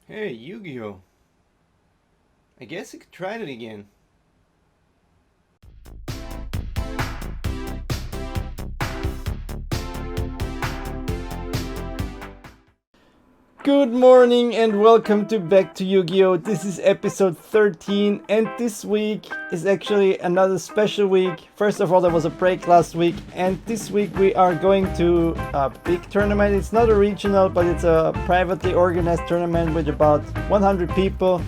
Hey, Yugioh. I guess I could try it again. Good morning and welcome to Back to Yu-Gi-Oh! This is episode 13 and this week is actually another special week. First of all, there was a break last week and this week we are going to a big tournament. It's not a regional, but it's a privately organized tournament with about 100 people.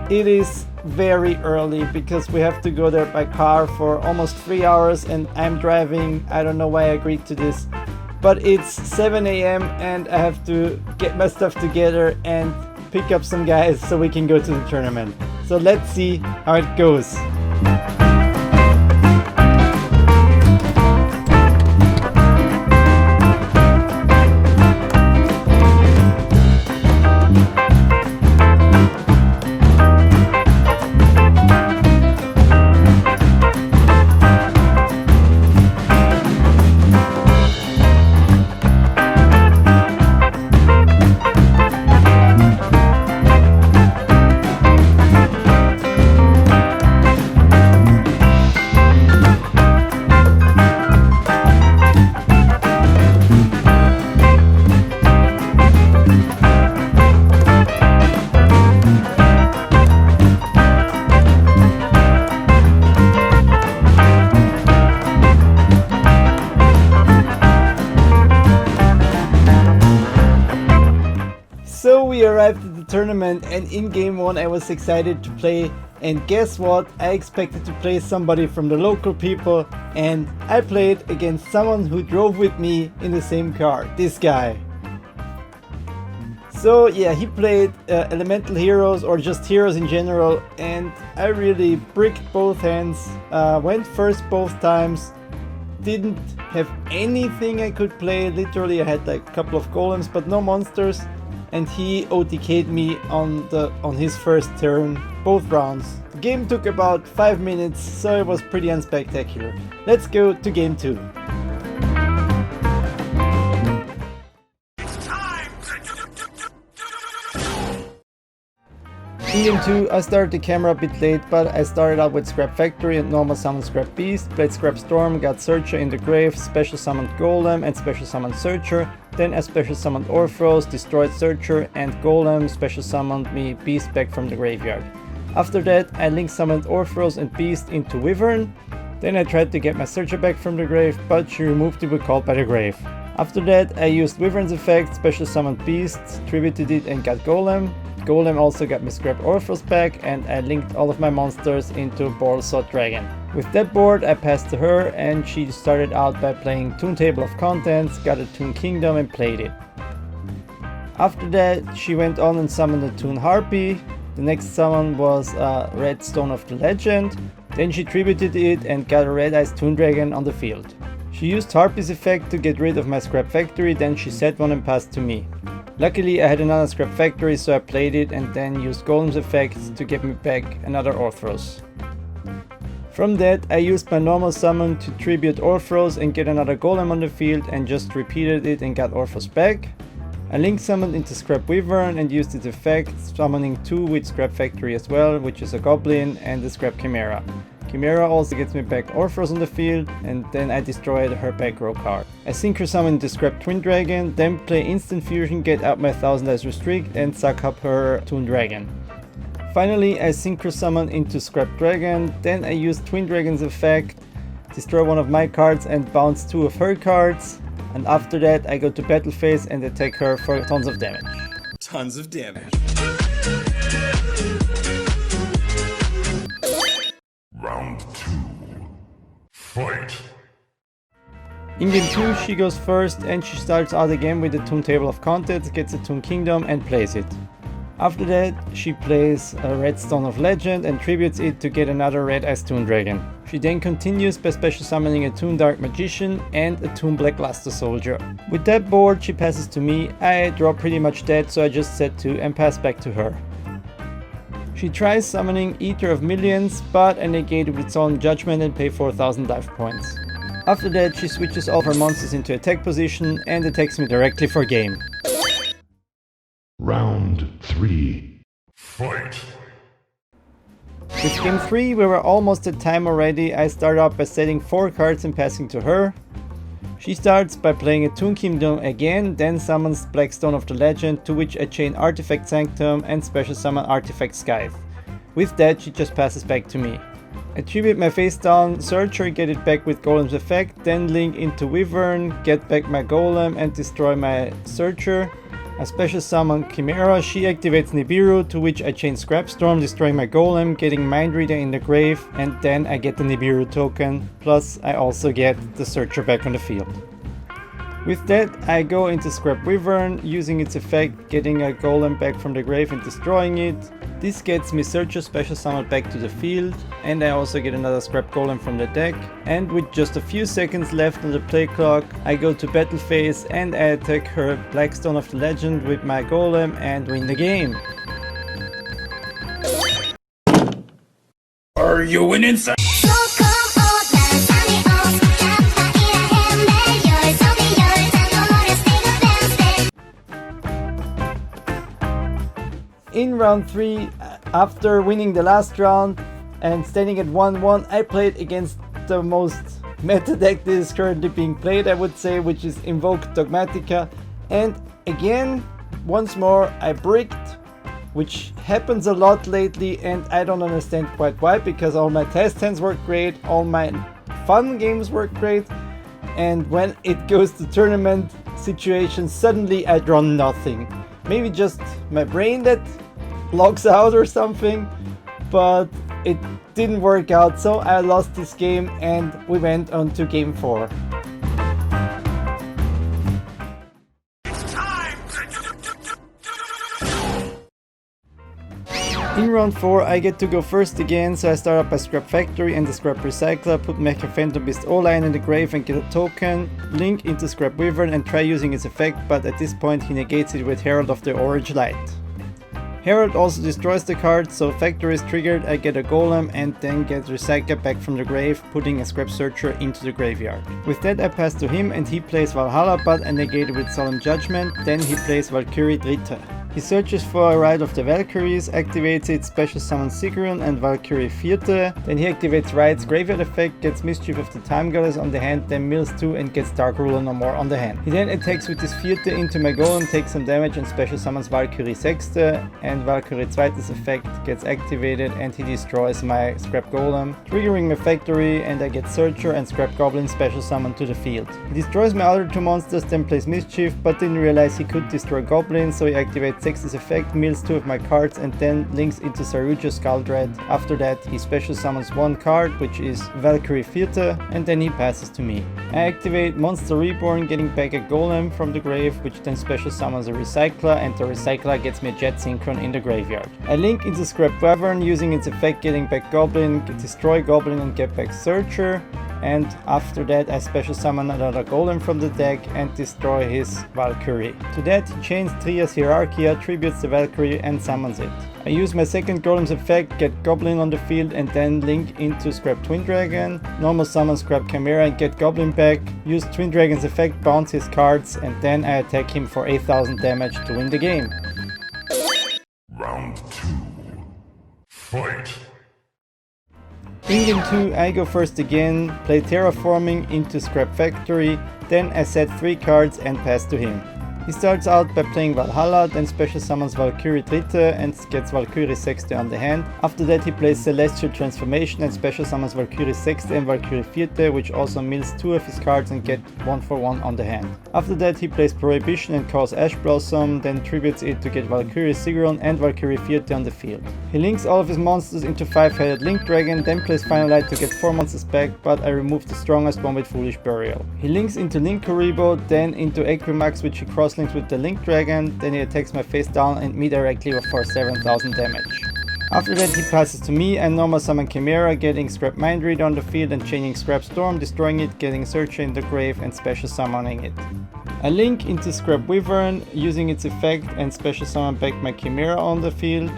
It is very early because we have to go there by car for almost 3 hours and I'm driving. I don't know why I agreed to this. But it's 7 a.m. and I have to get my stuff together and pick up some guys so we can go to the tournament. So let's see how it goes. So we arrived at the tournament and in game 1 I was excited to play, and guess what? I expected to play somebody from the local people and I played against someone who drove with me in the same car, this guy. So yeah, he played elemental heroes or just heroes in general and I really bricked both hands, went first both times, didn't have anything I could play. Literally I had like a couple of golems but no monsters. And he OTK'd me on his first turn, both rounds. The game took about 5 minutes, so it was pretty unspectacular. Let's go to game 2. In game 2, I started the camera a bit late, but I started out with Scrap Factory and normal summoned Scrap Beast, played Scrap Storm, got Searcher in the grave, special summoned Golem and special summoned Searcher. Then I special summoned Orthos, destroyed Searcher and Golem, special summoned me Beast back from the graveyard. After that I link summoned Orthos and Beast into Wyvern. Then I tried to get my Searcher back from the grave, but she removed it when called by the grave. After that I used Wyvern's effect, special summoned Beast, tributed it and got Golem. Golem also got me Scrap Orthos back and I linked all of my monsters into Ball-Sawed Dragon. With that board I passed to her and she started out by playing Toon Table of Contents, got a Toon Kingdom and played it. After that she went on and summoned a Toon Harpy. The next summon was a Red Stone of the Legend. Then she tributed it and got a Red Eyes Toon Dragon on the field. She used Harpy's effect to get rid of my Scrap Factory, then she set one and passed to me. Luckily I had another Scrap Factory so I played it and then used Golem's effect to get me back another Orthos. From that I used my normal summon to tribute Orthos and get another Golem on the field and just repeated it and got Orthos back. I link summoned into Scrap Wyvern and used its effect, summoning 2 with Scrap Factory as well, which is a Goblin and the Scrap Chimera. Chimera also gets me back Orthos on the field and then I destroyed her back row card. I Synchro summon the Scrap Twin Dragon, then play Instant Fusion, get out my 1000 Dice Restrict and suck up her Toon Dragon. Finally I Synchro summon into Scrap Dragon, then I use Twin Dragon's effect, destroy one of my cards and bounce 2 of her cards, and after that I go to battle phase and attack her for tons of damage. Tons of damage. Round 2. Fight! In game 2 she goes first and she starts out again with the Toon Table of Contents, gets a Toon Kingdom and plays it. After that she plays a Red Stone of Legend and tributes it to get another Red Eyes Toon Dragon. She then continues by special summoning a Toon Dark Magician and a Toon Black Luster Soldier. With that board she passes to me. I draw pretty much dead so I just set 2 and pass back to her. She tries summoning Eater of Millions, but I negate it with Solemn Judgment and pay 4000 life points. After that she switches all her monsters into attack position and attacks me directly for game. Round 3. Fight! With game 3 we were almost at time already. I start out by setting 4 cards and passing to her. She starts by playing a Toon Kingdom again, then summons Blackstone of the Legend, to which I chain Artifact Sanctum and special summon Artifact Scythe. With that she just passes back to me. I tribute my face down Searcher, get it back with Golem's effect, then link into Wyvern, get back my Golem and destroy my Searcher. I special summon Chimera, she activates Nibiru, to which I chain Scrapstorm, destroying my Golem, getting Mindreader in the grave, and then I get the Nibiru token, plus I also get the Searcher back on the field. With that I go into Scrap Wyvern, using its effect, getting a Golem back from the grave and destroying it. This gets me Searcher special summoned back to the field, and I also get another Scrap Golem from the deck. And with just a few seconds left on the play clock, I go to battle phase and I attack her Blackstone of the Legend with my Golem and win the game. Are you winning, sir? In round 3, after winning the last round and standing at 1-1, I played against the most meta deck that is currently being played, I would say, which is Invoke Dogmatica. And again, once more, I bricked, which happens a lot lately, and I don't understand quite why, because all my test hands work great, all my fun games work great, and when it goes to tournament situations, suddenly I draw nothing. Maybe just my brain that logs out or something, but it didn't work out, so I lost this game and we went on to game 4. In round 4 I get to go first again, so I start up by Scrap Factory and the Scrap Recycler, put Mecha-Phantombeast O-Lion in the grave and get a token, link into Scrap Wyvern and try using its effect, but at this point he negates it with Herald of the Orange Light. Herald also destroys the card, so Factory is triggered, I get a Golem and then get Recycler back from the grave, putting a Scrap Searcher into the graveyard. With that I pass to him and he plays Valhalla, but I negate it with Solemn Judgment, then he plays Valkyrie Dritte. He searches for a Rite of the Valkyries, activates it, special summons Sigrun and Valkyrie Vierte, then he activates Rite's graveyard effect, gets Mischief of the Time Goddess on the hand, then mills 2 and gets Dark Ruler no more on the hand. He then attacks with his Vierte into my Golem, takes some damage and special summons Valkyrie Sechste, and Valkyrie Zweites effect gets activated and he destroys my Scrap Golem, triggering my Factory, and I get Searcher and Scrap Goblin special summoned to the field. He destroys my other 2 monsters, then plays Mischief, but didn't realize he could destroy Goblin, so he activates Sex's effect, mills 2 of my cards and then links into Sarujah Skuldred. After that he special summons 1 card, which is Valkyrie Vierte, and then he passes to me. I activate Monster Reborn, getting back a Golem from the grave, which then special summons a Recycler, and the Recycler gets me a Jet Synchron in the graveyard. I link into Scrap Wyvern, using its effect, getting back Goblin, destroy Goblin and get back Searcher. And after that I special summon another Golem from the deck and destroy his Valkyrie. To that he chains Trias Hierarchia, tributes the Valkyrie and summons it. I use my second Golem's effect, get Goblin on the field and then link into Scrap Twin Dragon, normal summon Scrap Chimera and get Goblin back, use Twin Dragon's effect, bounce his cards, and then I attack him for 8000 damage to win the game. Round 2. Fight! In game 2 I go first again, play Terraforming into Scrap Factory, then I set 3 cards and pass to him. He starts out by playing Valhalla, then special summons Valkyrie Dritte and gets Valkyrie Sechste on the hand. After that he plays Celestial Transformation and special summons Valkyrie Sechste and Valkyrie Vierte, which also mills 2 of his cards and get 1 for 1 on the hand. After that he plays Prohibition and calls Ash Blossom, then tributes it to get Valkyrie Sigrun and Valkyrie Vierte on the field. He links all of his monsters into 5-headed Link Dragon, then plays Final Light to get 4 monsters back, but I remove the strongest one with Foolish Burial. He links into Link Kuribo, then into Equimax, which he crosslinks with the Link Dragon, then he attacks my face down and me directly for 7000 damage. After that he passes to me and normal summon Chimera, getting Scrap Mindreader on the field and chaining Scrap Storm, destroying it, getting Searcher in the grave and special summoning it. I link into Scrap Wyvern, using its effect and special summon back my Chimera on the field.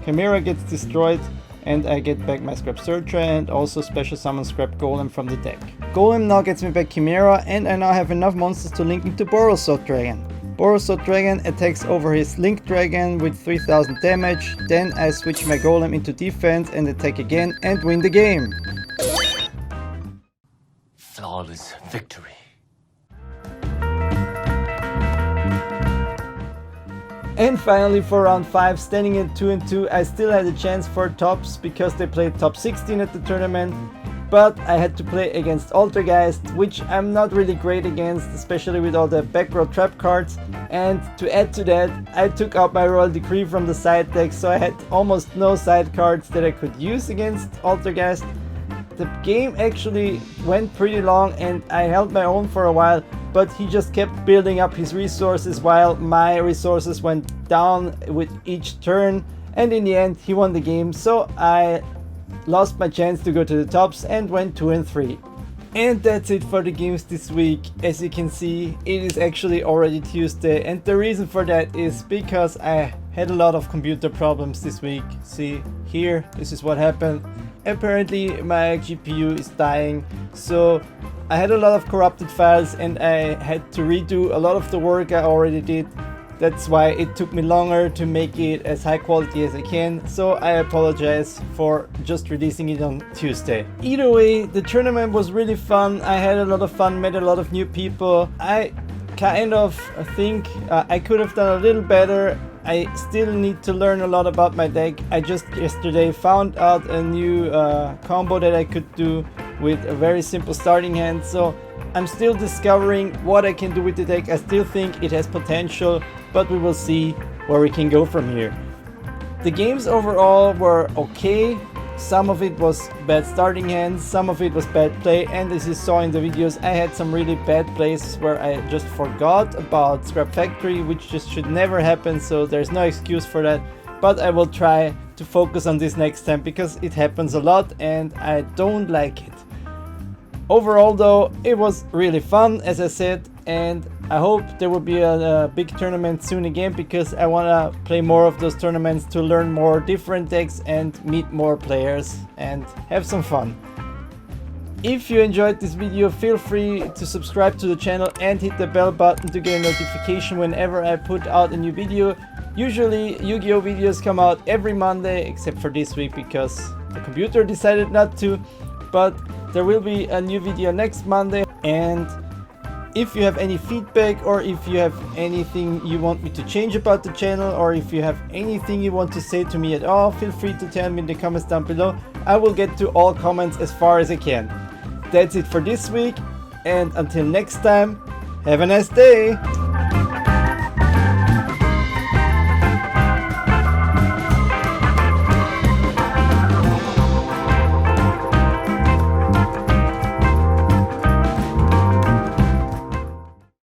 Chimera gets destroyed and I get back my Scrap Searcher and also special summon Scrap Golem from the deck. Golem now gets me back Chimera and I now have enough monsters to link into Borosword Dragon. Boruso Dragon attacks over his Link Dragon with 3000 damage, then I switch my golem into defense and attack again and win the game. Flawless victory. And finally for round 5, standing at 2-2, I still had a chance for tops because they played top 16 at the tournament. But I had to play against Altergeist, which I'm not really great against, especially with all the back row trap cards. And to add to that, I took out my Royal Decree from the side deck, so I had almost no side cards that I could use against Altergeist. The game actually went pretty long and I held my own for a while, but he just kept building up his resources while my resources went down with each turn, and in the end he won the game, so I lost my chance to go to the tops and went 2-3. And that's it for the games this week. As you can see, it is actually already Tuesday, and the reason for that is because I had a lot of computer problems this week. See here, this is what happened. Apparently my GPU is dying, so I had a lot of corrupted files and I had to redo a lot of the work I already did. That's why it took me longer to make it as high quality as I can, so I apologize for just releasing it on Tuesday. Either way, the tournament was really fun. I had a lot of fun, met a lot of new people. I kind of think I could have done a little better. I still need to learn a lot about my deck. I just yesterday found out a new combo that I could do with a very simple starting hand, so I'm still discovering what I can do with the deck. I still think it has potential, but we will see where we can go from here. The games overall were okay. Some of it was bad starting hands, some of it was bad play, and as you saw in the videos, I had some really bad plays where I just forgot about Scrap Factory, which just should never happen, so there's no excuse for that. But I will try to focus on this next time because it happens a lot and I don't like it. Overall though, it was really fun, as I said, and I hope there will be a big tournament soon again, because I want to play more of those tournaments to learn more different decks and meet more players and have some fun. If you enjoyed this video, feel free to subscribe to the channel and hit the bell button to get a notification whenever I put out a new video. Usually Yu-Gi-Oh videos come out every Monday, except for this week because the computer decided not to, but there will be a new video next Monday. And if you have any feedback, or if you have anything you want me to change about the channel, or if you have anything you want to say to me at all, feel free to tell me in the comments down below. I will get to all comments as far as I can. That's it for this week, and until next time, have a nice day!